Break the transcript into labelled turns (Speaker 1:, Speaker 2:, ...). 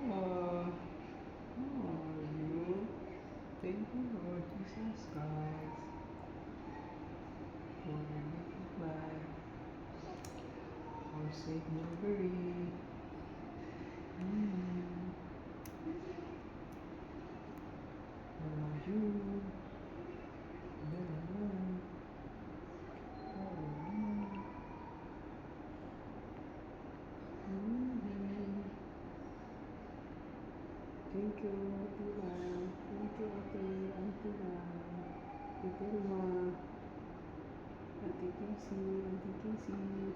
Speaker 1: Oh, you. Thank you, Lord Jesus Christ, for making life, for saving Mary. I love you. I love you. Thank you, Tuhan. Thank you, Ate Tuhan. Ate Telma. Ate Casey. Ate Casey.